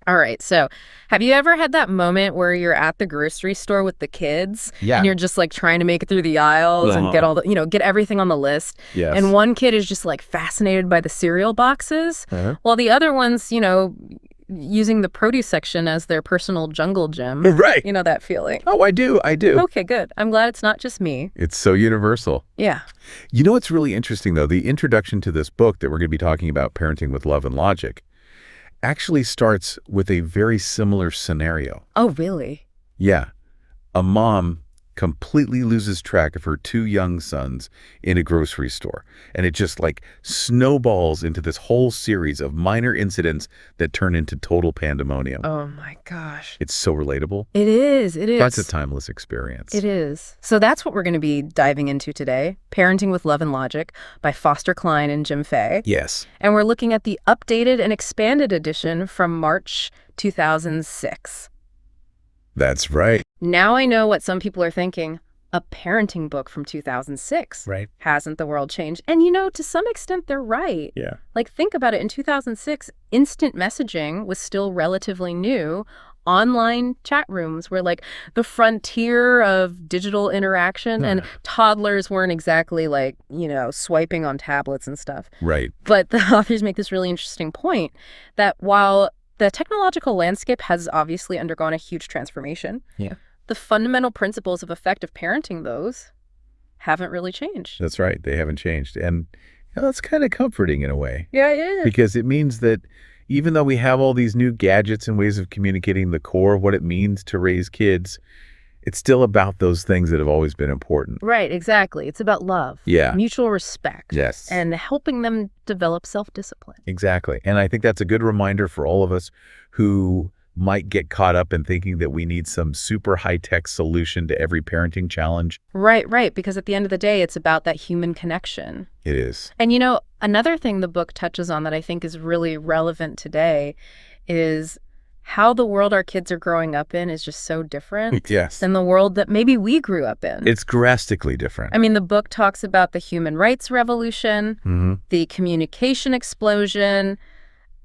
All right. So have you ever had that moment where you're at the grocery store with the kids Yeah. and you're just like trying to make it through the aisles and get all the, get everything on the list? Yes. And one kid is just like fascinated by the cereal boxes while the other one's, using the produce section as their personal jungle gym. Right. You know that feeling? Oh, I do. Okay, good. I'm glad it's not just me. It's so universal. Yeah. You know what's really interesting, though? The introduction to this book that we're going to be talking about, Parenting with Love and Logic, actually starts with a very similar scenario. Oh, really? Yeah. A mom completely loses track of her two young sons in a grocery store. And it just like snowballs into this whole series of minor incidents that turn into total pandemonium. Oh my gosh. It's so relatable. It is. That's a timeless experience. It is. So that's what we're going to be diving into today. Parenting with Love and Logic by Foster Cline and Jim Fay. Yes. And we're looking at the updated and expanded edition from March 2006. That's right. Now I know what some people are thinking. A parenting book from 2006. Right. Hasn't the world changed? And to some extent, they're right. Yeah. Like, think about it. In 2006, instant messaging was still relatively new. Online chat rooms were like the frontier of digital interaction, and toddlers weren't exactly like, swiping on tablets and stuff. Right. But the authors make this really interesting point that while the technological landscape has obviously undergone a huge transformation, the fundamental principles of effective parenting, those haven't really changed. That's right. They haven't changed. And that's kind of comforting in a way. Yeah, it is. Because it means that even though we have all these new gadgets and ways of communicating the core of what it means to raise kids, it's still about those things that have always been important. Right, exactly. It's about love. Yeah. Mutual respect. Yes. And helping them develop self-discipline. Exactly. And I think that's a good reminder for all of us who might get caught up in thinking that we need some super high-tech solution to every parenting challenge. Right. Because at the end of the day, it's about that human connection. It is. And another thing the book touches on that I think is really relevant today is how the world our kids are growing up in is just so different than the world that maybe we grew up in. It's drastically different. I mean, the book talks about the human rights revolution, the communication explosion,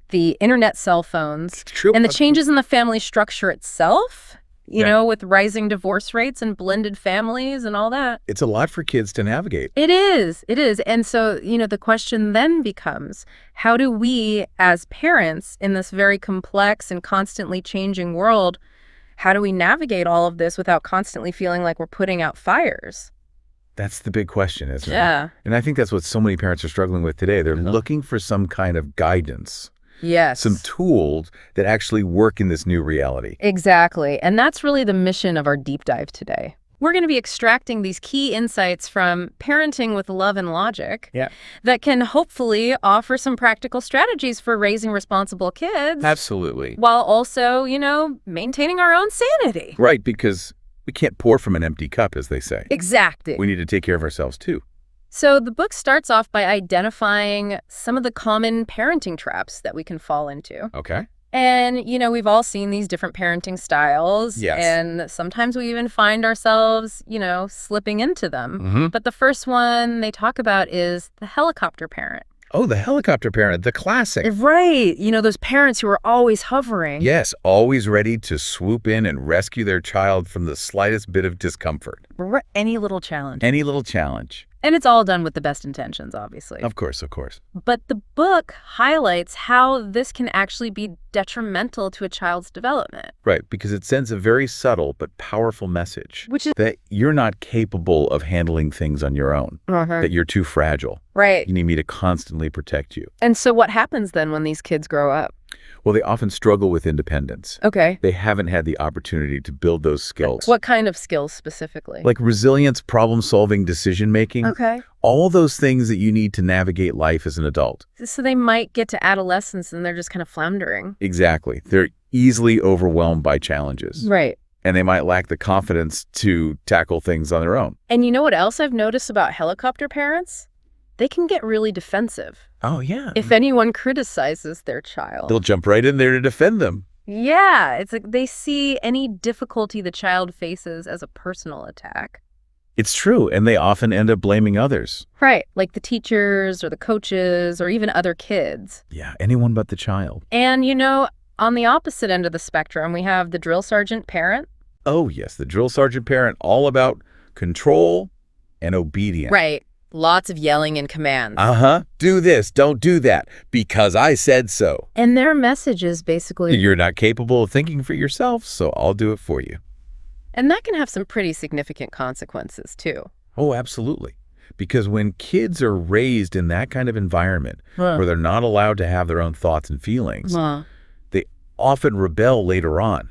the internet, cell phones, and the changes in the family structure itself, with rising divorce rates and blended families and all that. It's a lot for kids to navigate. It is. And so, the question then becomes, how do we as parents in this very complex and constantly changing world, how do we navigate all of this without constantly feeling like we're putting out fires? That's the big question, isn't it? Yeah. And I think that's what so many parents are struggling with today. They're looking for some kind of guidance. Yes. Some tools that actually work in this new reality. Exactly. And that's really the mission of our deep dive today. We're going to be extracting these key insights from Parenting with Love and Logic that can hopefully offer some practical strategies for raising responsible kids. Absolutely. While also, maintaining our own sanity. Right, because we can't pour from an empty cup, as they say. Exactly. We need to take care of ourselves, too. So the book starts off by identifying some of the common parenting traps that we can fall into. Okay. And, we've all seen these different parenting styles. Yes. And sometimes we even find ourselves, slipping into them. But the first one they talk about is the helicopter parent. Oh, the helicopter parent, the classic. Right. Those parents who are always hovering. Yes, always ready to swoop in and rescue their child from the slightest bit of discomfort. Any little challenge. Any little challenge. And it's all done with the best intentions, obviously. Of course. But the book highlights how this can actually be detrimental to a child's development. Right, because it sends a very subtle but powerful message. Which is that you're not capable of handling things on your own. That you're too fragile. Right. You need me to constantly protect you. And so what happens then when these kids grow up? Well, they often struggle with independence. Okay. They haven't had the opportunity to build those skills. What kind of skills specifically? Like resilience, problem-solving, decision-making. Okay. All those things that you need to navigate life as an adult. So they might get to adolescence and they're just kind of floundering. Exactly. They're easily overwhelmed by challenges. Right. And they might lack the confidence to tackle things on their own. And you know what else I've noticed about helicopter parents? They can get really defensive. Oh, yeah. If anyone criticizes their child. They'll jump right in there to defend them. Yeah. It's like they see any difficulty the child faces as a personal attack. It's true. And they often end up blaming others. Right. Like the teachers or the coaches or even other kids. Yeah. Anyone but the child. And, On the opposite end of the spectrum, we have the drill sergeant parent. Oh, yes, the drill sergeant parent, all about control and obedience. Right. Lots of yelling and commands. Uh-huh. Do this, don't do that, because I said so. And their message is basically, You're not capable of thinking for yourself, so I'll do it for you. and that can have some pretty significant consequences, too. Oh, absolutely. Because when kids are raised in that kind of environment where they're not allowed to have their own thoughts and feelings, they often rebel later on.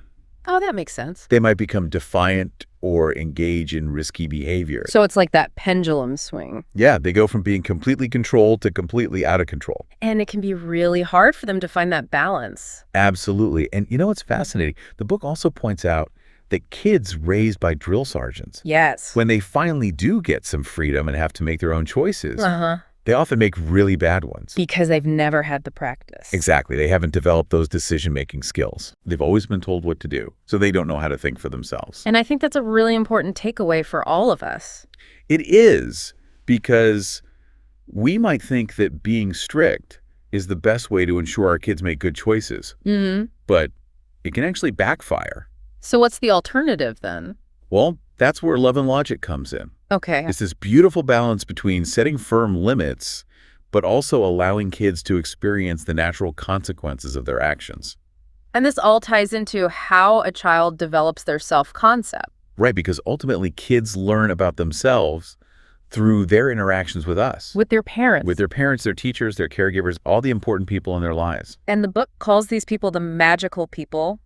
Oh, that makes sense. They might become defiant or engage in risky behavior. So it's like that pendulum swing. Yeah, they go from being completely controlled to completely out of control. And it can be really hard for them to find that balance. Absolutely. And you know what's fascinating? The book also points out that kids raised by drill sergeants, Yes. when they finally do get some freedom and have to make their own choices, they often make really bad ones. Because they've never had the practice. Exactly. They haven't developed those decision-making skills. They've always been told what to do, so they don't know how to think for themselves. And I think that's a really important takeaway for all of us. It is, because we might think that being strict is the best way to ensure our kids make good choices. But it can actually backfire. So what's the alternative then? Well, that's where love and logic comes in. Okay. It's this beautiful balance between setting firm limits, but also allowing kids to experience the natural consequences of their actions. And this all ties into how a child develops their self-concept. Right, because ultimately kids learn about themselves through their interactions with us. With their parents. With their parents, their teachers, their caregivers, all the important people in their lives. And the book calls these people the magical people.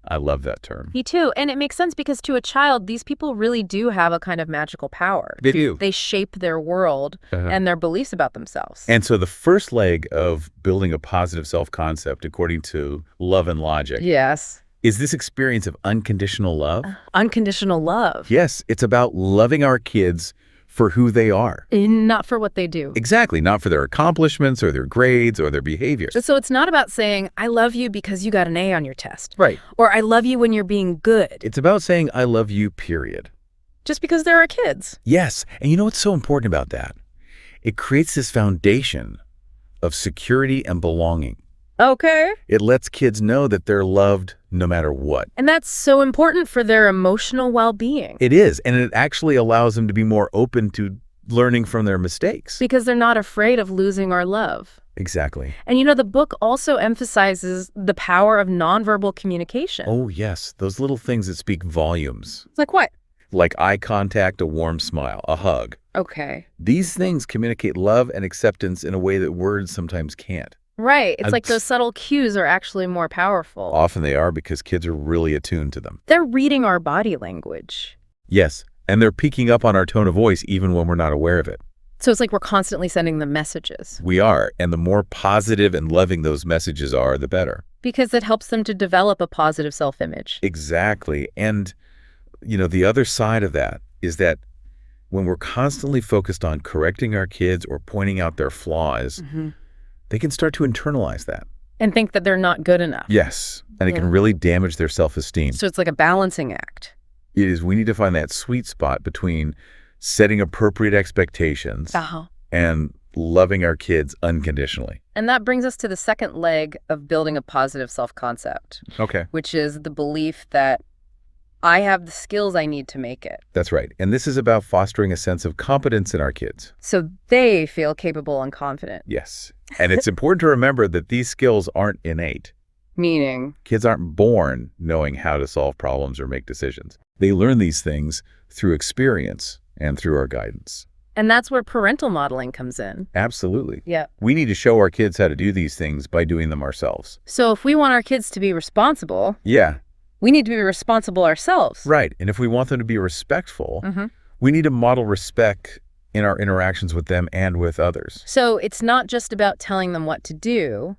I love that term. Me too. And it makes sense because to a child, these people really do have a kind of magical power. They do. They shape their world and their beliefs about themselves. And so the first leg of building a positive self-concept, according to Love and Logic, Yes. is this experience of unconditional love. Unconditional love. Yes, it's about loving our kids for who they are. Not for what they do. Exactly, not for their accomplishments or their grades or their behaviors. So it's not about saying, I love you because you got an A on your test. Right. Or I love you when you're being good. It's about saying, I love you, period. Just because they're our kids. Yes, and you know what's so important about that? It creates this foundation of security and belonging. Okay. It lets kids know that they're loved no matter what. And that's so important for their emotional well-being. It is, and it actually allows them to be more open to learning from their mistakes. Because they're not afraid of losing our love. Exactly. And you know, the book also emphasizes the power of nonverbal communication. Oh, yes, those little things that speak volumes. Like what? Like eye contact, a warm smile, a hug. Okay. These things communicate love and acceptance in a way that words sometimes can't. Right. It's like those subtle cues are actually more powerful. Often they are, because kids are really attuned to them. They're reading our body language. Yes, and they're picking up on our tone of voice even when we're not aware of it. So it's like we're constantly sending them messages. We are, and the more positive and loving those messages are, the better. Because it helps them to develop a positive self-image. Exactly. And, you know, the other side of that is that when we're constantly focused on correcting our kids or pointing out their flaws, they can start to internalize that. And think that they're not good enough. Yes, and it can really damage their self-esteem. So it's like a balancing act. It is, we need to find that sweet spot between setting appropriate expectations and loving our kids unconditionally. And that brings us to the second leg of building a positive self-concept. Okay. Which is the belief that I have the skills I need to make it. That's right. And this is about fostering a sense of competence in our kids. So they feel capable and confident. Yes. And it's important to remember that these skills aren't innate. Meaning? Kids aren't born knowing how to solve problems or make decisions. They learn these things through experience and through our guidance. And that's where parental modeling comes in. Absolutely. Yeah. We need to show our kids how to do these things by doing them ourselves. So if we want our kids to be responsible, Yeah. we need to be responsible ourselves. Right. And if we want them to be respectful, we need to model respect in our interactions with them and with others. So it's not just about telling them what to do.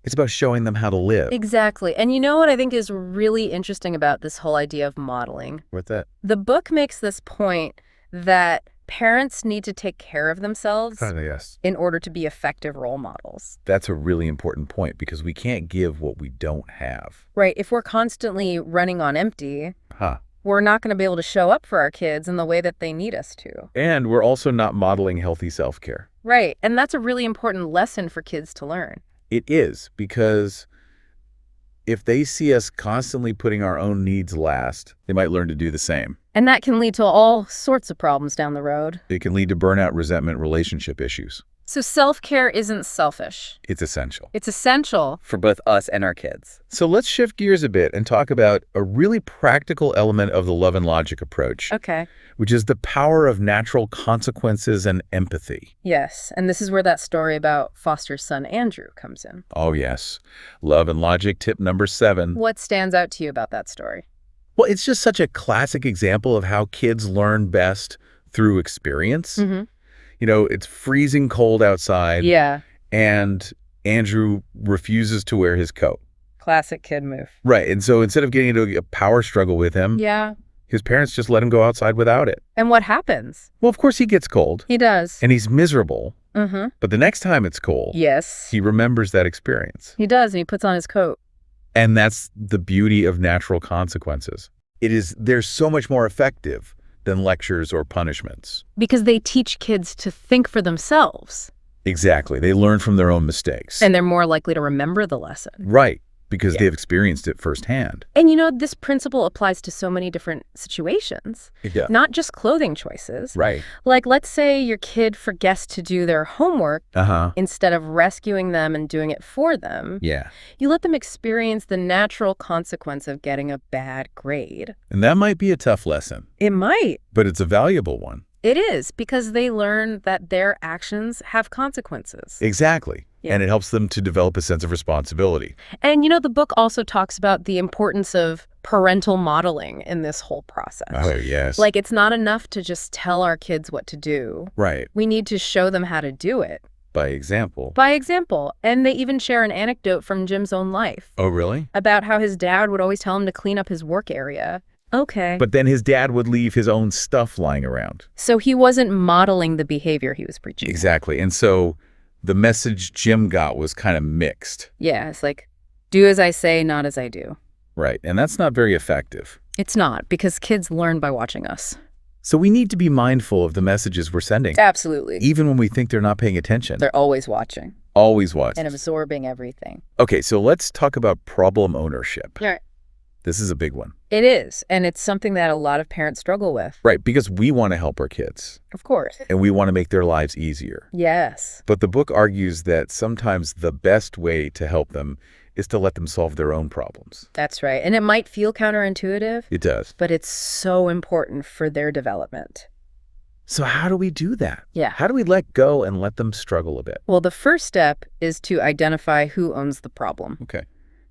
It's about showing them how to live. Exactly. And you know what I think is really interesting about this whole idea of modeling? What's that? The book makes this point that parents need to take care of themselves Yes. in order to be effective role models. That's a really important point, because we can't give what we don't have. Right. If we're constantly running on empty, Huh. we're not going to be able to show up for our kids in the way that they need us to. And we're also not modeling healthy self-care. Right. And that's a really important lesson for kids to learn. It is, because if they see us constantly putting our own needs last, they might learn to do the same. And that can lead to all sorts of problems down the road. It can lead to burnout, resentment, relationship issues. So self-care isn't selfish. It's essential. It's essential. For both us and our kids. So let's shift gears a bit and talk about a really practical element of the love and logic approach, Okay. which is the power of natural consequences and empathy. Yes, and this is where that story about Foster's son Andrew comes in. Oh, yes. Love and logic tip number 7. What stands out to you about that story? Well, it's just such a classic example of how kids learn best through experience. Mm-hmm. You know, it's freezing cold outside. Yeah, And Andrew refuses to wear his coat. classic kid move. Right. And so instead of getting into a power struggle with him, Yeah. his parents just let him go outside without it. And what happens? Well, of course he gets cold He does. and he's miserable. Mm-hmm. But the next time it's cold, Yes. he remembers that experience. He does, and he puts on his coat. And that's the beauty of natural consequences. They're so much more effective than lectures or punishments. Because they teach kids to think for themselves. Exactly. They learn from their own mistakes. And they're more likely to remember the lesson. Right. Because they've experienced it firsthand. And you know, this principle applies to so many different situations, Yeah. not just clothing choices. Right. Like, let's say your kid forgets to do their homework Uh-huh. instead of rescuing them and doing it for them. Yeah. You let them experience the natural consequence of getting a bad grade. And that might be a tough lesson, It might. but it's a valuable one. It is, because they learn that their actions have consequences. Exactly. Yeah. And it helps them to develop a sense of responsibility. And, you know, the book also talks about the importance of parental modeling in this whole process. Oh, yes. Like, it's not enough to just tell our kids what to do. Right. We need to show them how to do it. By example. By example. And they even share an anecdote from Jim's own life Oh, really? about how his dad would always tell him to clean up his work area. Okay. But then his dad would leave his own stuff lying around. So he wasn't modeling the behavior he was preaching. Exactly. And so the message Jim got was kind of mixed. Yeah, it's like, do as I say, not as I do. Right. And that's not very effective. It's not, because kids learn by watching us. So we need to be mindful of the messages we're sending, Absolutely. even when we think they're not paying attention. They're always watching Always watch. and absorbing everything. Okay, so let's talk about problem ownership. All right. This is a big one. It is, and it's something that a lot of parents struggle with. Right, because we want to help our kids Of course. and we want to make their lives easier. Yes. But the book argues that sometimes the best way to help them is to let them solve their own problems. That's right. And it might feel counterintuitive, It does. but it's so important for their development. So how do we do that? Yeah. How do we let go and let them struggle a bit? Well, the first step is to identify who owns the problem. Okay.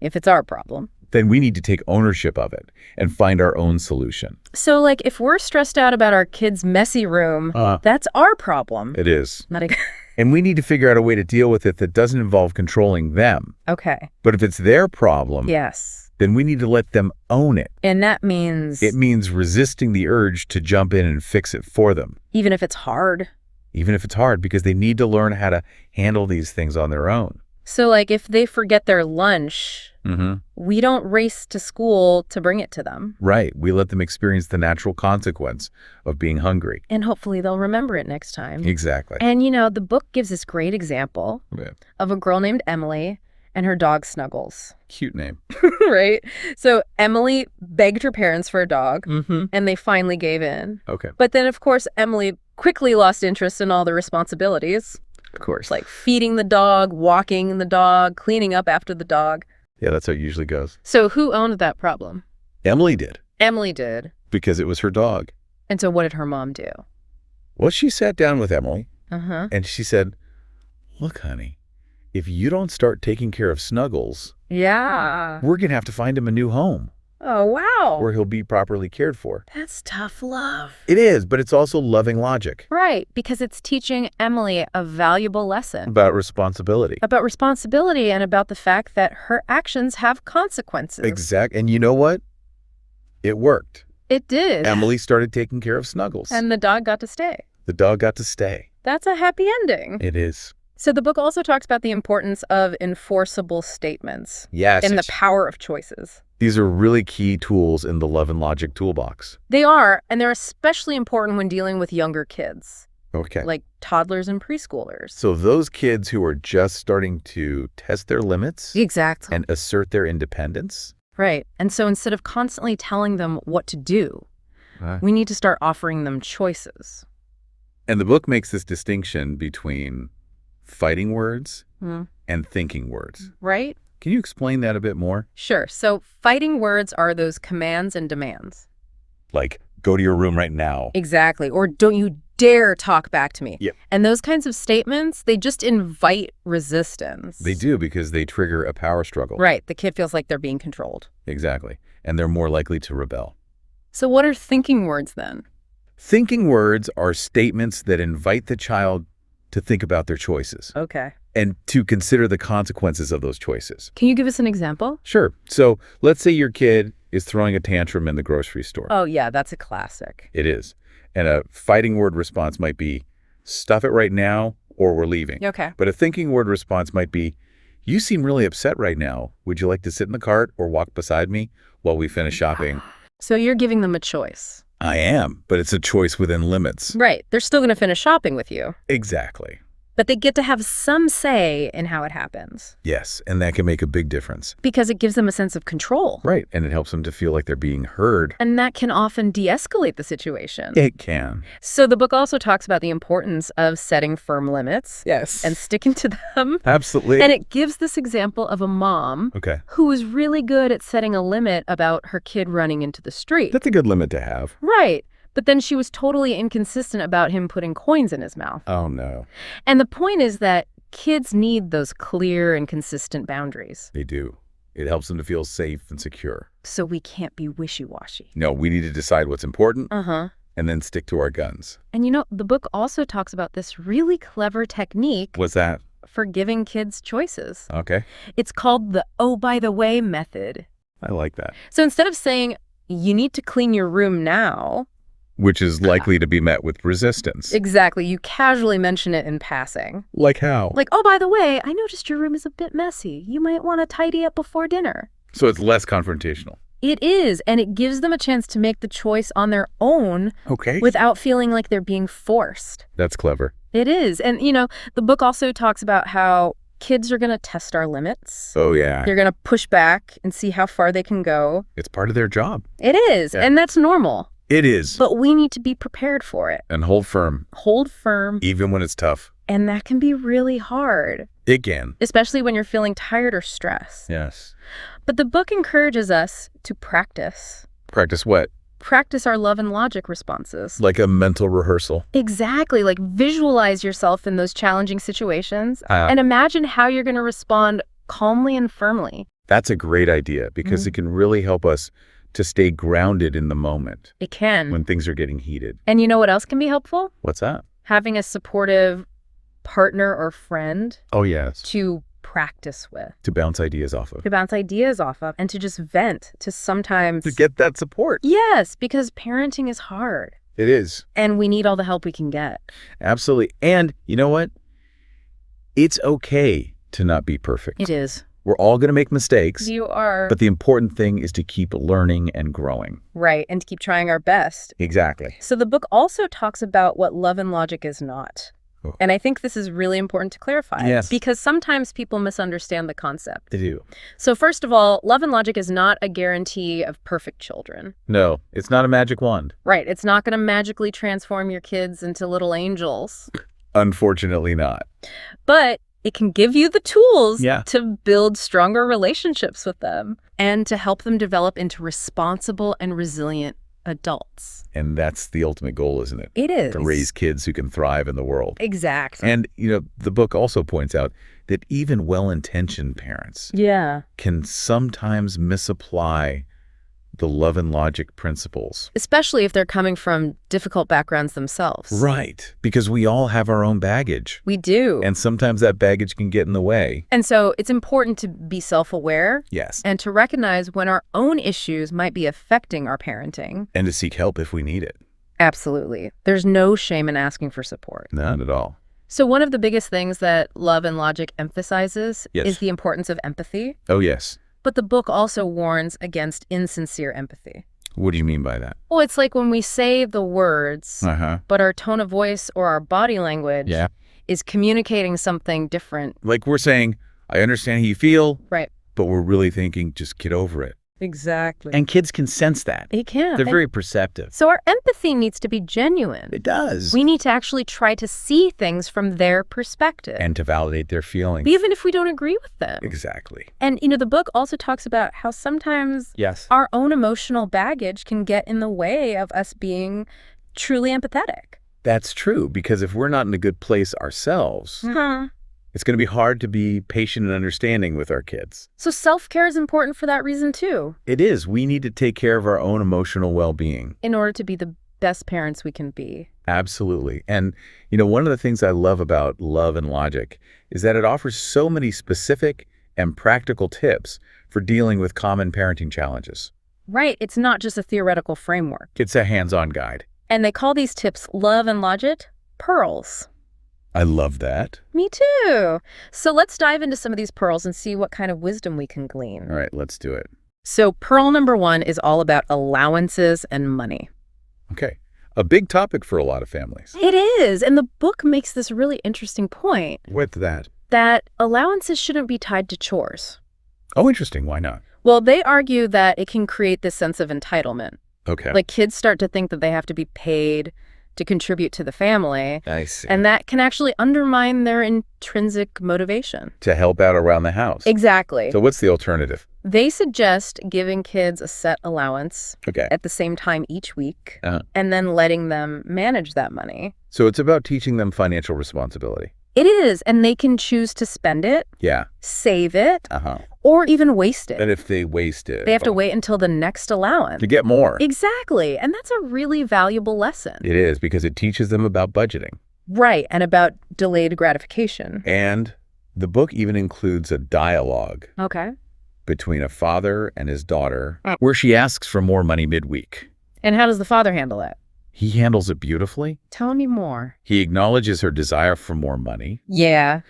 If it's our problem. Then we need to take ownership of it and find our own solution. So, like, if we're stressed out about our kid's messy room, that's our problem. It is. Not a... And we need to figure out a way to deal with it that doesn't involve controlling them. Okay. But if it's their problem, Yes. then we need to let them own it. And that means... It means resisting the urge to jump in and fix it for them. even if it's hard. Even if it's hard, because they need to learn how to handle these things on their own. So, like, if they forget their lunch, we don't race to school to bring it to them. Right. We let them experience the natural consequence of being hungry. And hopefully they'll remember it next time. Exactly. And, you know, the book gives this great example of a girl named Emily and her dog Snuggles. Cute name. Right? So Emily begged her parents for a dog, and they finally gave in. Okay. But then, of course, Emily quickly lost interest in all the responsibilities. Of course. Like feeding the dog, walking the dog, cleaning up after the dog. Yeah, that's how it usually goes. So who owned that problem? Emily did. Emily did. Because it was her dog. And so what did her mom do? Well, she sat down with Emily And she said, look, honey, if you don't start taking care of Snuggles, yeah. we're going to have to find him a new home Oh, wow. where he'll be properly cared for. That's tough love. It is, but it's also loving logic Right, because it's teaching Emily a valuable lesson about responsibility. about responsibility and about the fact that her actions have consequences. Exact. And you know what? It worked. It did. Emily started taking care of Snuggles. And the dog got to stay. The dog got to stay. That's a happy ending. It is. So the book also talks about the importance of enforceable statements Yes. and the power of choices. These are really key tools in the love and logic toolbox. They are, and they're especially important when dealing with younger kids. Okay. like toddlers and preschoolers. So those kids who are just starting to test their limits Exactly. and assert their independence. Right. And so instead of constantly telling them what to do, we need to start offering them choices. And the book makes this distinction between fighting words and thinking words. Right? Can you explain that a bit more? Sure. So fighting words are those commands and demands. Like, go to your room right now. Exactly. Or don't you dare talk back to me. Yep. And those kinds of statements, they just invite resistance. They do, because they trigger a power struggle. Right. The kid feels like they're being controlled. Exactly. And they're more likely to rebel. So what are thinking words then? Thinking words are statements that invite the child to think about their choices. Okay. And to consider the consequences of those choices. Can you give us an example? Sure. So let's say your kid is throwing a tantrum in the grocery store. Oh, yeah, that's a classic. It is. And a fighting word response might be, stuff it right now, or we're leaving. Okay. But a thinking word response might be, you seem really upset right now. Would you like to sit in the cart or walk beside me while we finish shopping? So you're giving them a choice. I am, but it's a choice within limits. Right. They're still going to finish shopping with you. Exactly. But they get to have some say in how it happens. Yes, and that can make a big difference. Because it gives them a sense of control. Right, and it helps them to feel like they're being heard. And that can often de-escalate the situation. It can. So the book also talks about the importance of setting firm limits. Yes. And sticking to them. Absolutely. And it gives this example of a mom who was really good at setting a limit about her kid running into the street. That's a good limit to have. Right. But then she was totally inconsistent about him putting coins in his mouth. Oh, no. And the point is that kids need those clear and consistent boundaries. They do. It helps them to feel safe and secure. So we can't be wishy-washy. No, we need to decide what's important and then stick to our guns. And you know, the book also talks about this really clever technique. What's that? For giving kids choices. Okay. It's called the oh, by the way method. I like that. So instead of saying, you need to clean your room now, which is likely to be met with resistance. Exactly. You casually mention it in passing. Like how? Like, oh, by the way, I noticed your room is a bit messy. You might want to tidy up before dinner. So it's less confrontational. It is, and it gives them a chance to make the choice on their own without feeling like they're being forced. That's clever. It is. And, you know, the book also talks about how kids are going to test our limits. Oh, yeah. They're going to push back and see how far they can go. It's part of their job. It is, and that's normal. It is. But we need to be prepared for it. And hold firm. Hold firm. Even when it's tough. And that can be really hard. It can. Especially when you're feeling tired or stressed. Yes. But the book encourages us to practice. Practice what? Practice our love and logic responses. Like a mental rehearsal. Exactly. Like visualize yourself in those challenging situations and imagine how you're going to respond calmly and firmly. That's a great idea because it can really help us to stay grounded in the moment. It can. When things are getting heated. And you know what else can be helpful? What's that? Having a supportive partner or friend. Oh, yes. To practice with. To bounce ideas off of. To bounce ideas off of and to just vent, to sometimes. To get that support. Yes, because parenting is hard. It is. And we need all the help we can get. Absolutely. And you know what? It's okay to not be perfect. It is. We're all going to make mistakes. You are. But the important thing is to keep learning and growing. Right, and to keep trying our best. Exactly. So the book also talks about what love and logic is not. Oh. And I think this is really important to clarify. Yes. Because sometimes people misunderstand the concept. They do. So first of all, love and logic is not a guarantee of perfect children. No, it's not a magic wand. Right, it's not going to magically transform your kids into little angels. Unfortunately not. But it can give you the tools Yeah. to build stronger relationships with them and to help them develop into responsible and resilient adults. And that's the ultimate goal, isn't it? It is. To raise kids who can thrive in the world. Exactly. And, you know, the book also points out that even well-intentioned parents can sometimes misapply the love and logic principles. Especially if they're coming from difficult backgrounds themselves. Right. Because we all have our own baggage. We do. And sometimes that baggage can get in the way. And so it's important to be self-aware. Yes. And to recognize when our own issues might be affecting our parenting. And to seek help if we need it. Absolutely. There's no shame in asking for support. None at all. So one of the biggest things that love and logic emphasizes is the importance of empathy. Oh, yes. But the book also warns against insincere empathy. What do you mean by that? Well, it's like when we say the words, but our tone of voice or our body language is communicating something different. Like we're saying, I understand how you feel, right? But we're really thinking, just get over it. Exactly. And kids can sense that. They can. They're very perceptive. So our empathy needs to be genuine. It does. We need to actually try to see things from their perspective. And to validate their feelings. Even if we don't agree with them. Exactly. And, the book also talks about how sometimes our own emotional baggage can get in the way of us being truly empathetic. That's true, because if we're not in a good place ourselves, it's going to be hard to be patient and understanding with our kids. So self-care is important for that reason, too. It is. We need to take care of our own emotional well-being. In order to be the best parents we can be. Absolutely. And, one of the things I love about Love and Logic is that it offers so many specific and practical tips for dealing with common parenting challenges. Right. It's not just a theoretical framework. It's a hands-on guide. And they call these tips Love and Logic pearls. I love that. Me too. So let's dive into some of these pearls and see what kind of wisdom we can glean. All right, let's do it. So pearl number 1 is all about allowances and money. Okay. A big topic for a lot of families. It is. And the book makes this really interesting point. What's that? That allowances shouldn't be tied to chores. Oh, interesting. Why not? Well, they argue that it can create this sense of entitlement. Okay. Like kids start to think that they have to be paid to contribute to the family. I see. And that can actually undermine their intrinsic motivation. To help out around the house. Exactly. So what's the alternative? They suggest giving kids a set allowance okay. at the same time each week, and then letting them manage that money. So it's about teaching them financial responsibility. It is, and they can choose to spend it, save it, or even waste it. And if they waste it, they have to wait until the next allowance. To get more. Exactly, and that's a really valuable lesson. It is, because it teaches them about budgeting. Right, and about delayed gratification. And the book even includes a dialogue between a father and his daughter, where she asks for more money midweek. And how does the father handle it? He handles it beautifully. Tell me more. He acknowledges her desire for more money. Yeah.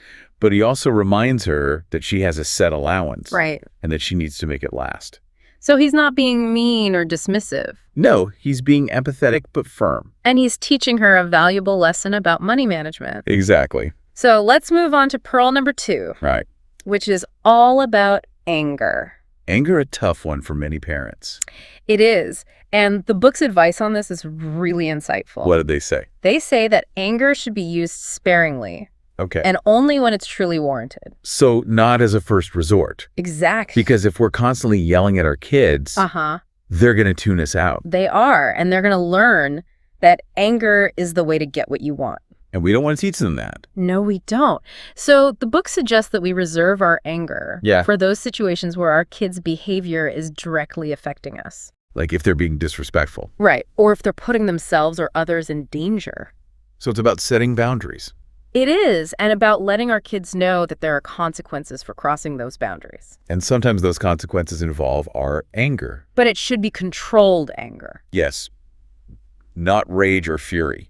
But he also reminds her that she has a set allowance. Right. And that she needs to make it last. So he's not being mean or dismissive. No, he's being empathetic but firm. And he's teaching her a valuable lesson about money management. Exactly. So let's move on to pearl number 2. Right. Which is all about anger. Anger, a tough one for many parents. It is. And the book's advice on this is really insightful. What did they say? They say that anger should be used sparingly. Okay. And only when it's truly warranted. So not as a first resort. Exactly. Because if we're constantly yelling at our kids, they're going to tune us out. They are. And they're going to learn that anger is the way to get what you want. And we don't want to teach them that. No, we don't. So the book suggests that we reserve our anger for those situations where our kids' behavior is directly affecting us. Like if they're being disrespectful. Right. Or if they're putting themselves or others in danger. So it's about setting boundaries. It is, and about letting our kids know that there are consequences for crossing those boundaries. And sometimes those consequences involve our anger. But it should be controlled anger. Yes. Not rage or fury.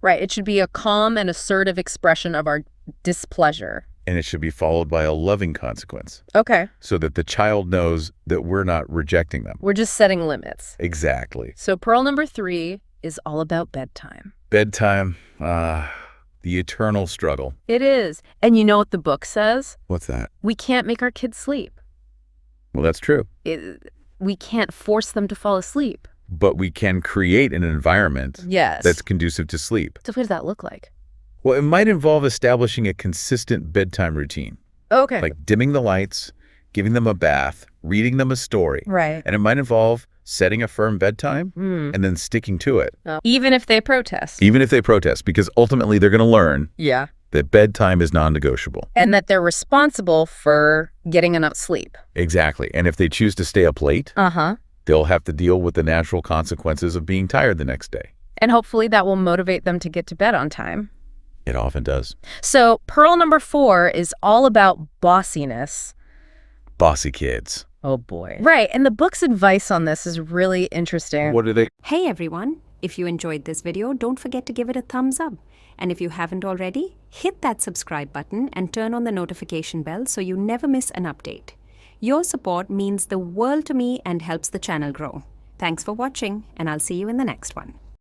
Right. It should be a calm and assertive expression of our displeasure. And it should be followed by a loving consequence. Okay. So that the child knows that we're not rejecting them. We're just setting limits. Exactly. So pearl number 3 is all about bedtime. Bedtime, the eternal struggle. It is. And you know what the book says? What's that? We can't make our kids sleep. Well, that's true. We can't force them to fall asleep. But we can create an environment that's conducive to sleep. So what does that look like? Well, it might involve establishing a consistent bedtime routine. Okay. Like dimming the lights, giving them a bath, reading them a story. Right. And it might involve setting a firm bedtime and then sticking to it. Even if they protest. Even if they protest, because ultimately they're going to learn that bedtime is non-negotiable. And that they're responsible for getting enough sleep. Exactly. And if they choose to stay up late, they'll have to deal with the natural consequences of being tired the next day. And hopefully that will motivate them to get to bed on time. It often does. So pearl number 4 is all about bossiness. Bossy kids. Oh, boy. Right. And the book's advice on this is really interesting. What do they? Hey, everyone. If you enjoyed this video, don't forget to give it a thumbs up. And if you haven't already, hit that subscribe button and turn on the notification bell so you never miss an update. Your support means the world to me and helps the channel grow. Thanks for watching, and I'll see you in the next one.